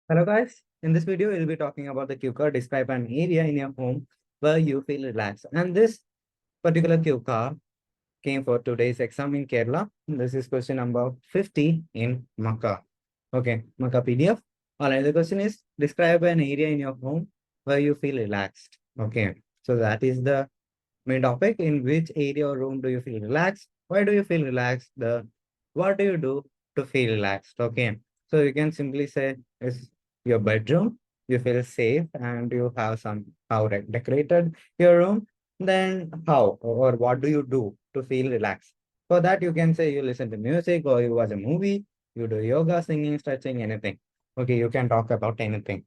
Hello guys, in this video we'll be talking about the cue card. Describe an area in your home where you feel relaxed. And this particular cue card came for today's exam in Kerala. This is question number 50 in Makkah. Okay, Makkah PDF. Alright, the question is describe an area in your home where you feel relaxed. Okay, so that is the main topic. In which area or room do you feel relaxed? Why do you feel relaxed? What do you do to feel relaxed? Okay, so you can simply say is your bedroom. You feel safe and you have some how decorated your room. Then how or what do you do to feel relaxed? For that, you can say you listen to music or you watch a movie. You do yoga, singing, stretching, anything. Okay, you can talk about anything.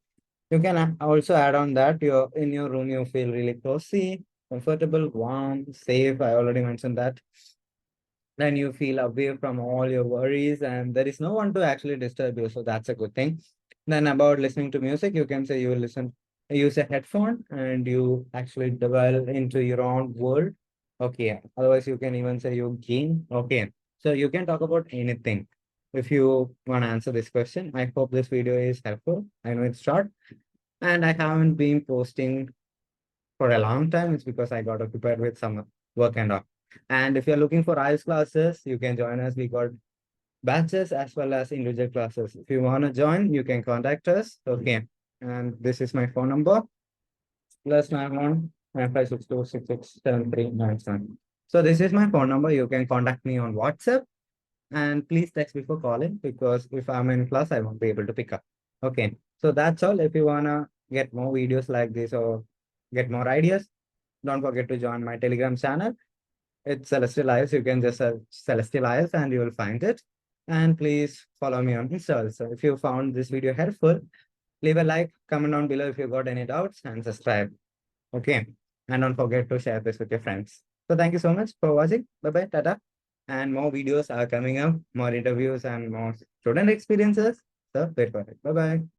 You can also add on that you're in your room, you feel really cozy, comfortable, warm, safe. I already mentioned that. Then you feel away from all your worries and there is no one to actually disturb you. So that's a good thing. Then about listening to music, you can say you listen, use a headphone and you actually dwell into your own world. Okay. Otherwise, you can even say you game. Okay. So you can talk about anything. If you want to answer this question, I hope this video is helpful. I know it's short and I haven't been posting for a long time. It's because I got occupied with some work and all. And if you're looking for IELTS classes, you can join us. We got batches as well as individual classes. If you want to join, you can contact us. Okay. And this is my phone number, +91 9562667397. So this is my phone number. You can contact me on WhatsApp and please text before calling because if I'm in class, I won't be able to pick up. Okay. So that's all. If you want to get more videos like this or get more ideas, don't forget to join my Telegram channel. It's Celestial IELTS. You can just search Celestial IELTS and you will find it. And please follow me on Insta also. If you found this video helpful, leave a like, comment down below if you got any doubts, and subscribe. Okay. And don't forget to share this with your friends. So thank you so much for watching. Bye-bye. Tata. And more videos are coming up, more interviews and more student experiences. So wait for it. Bye-bye.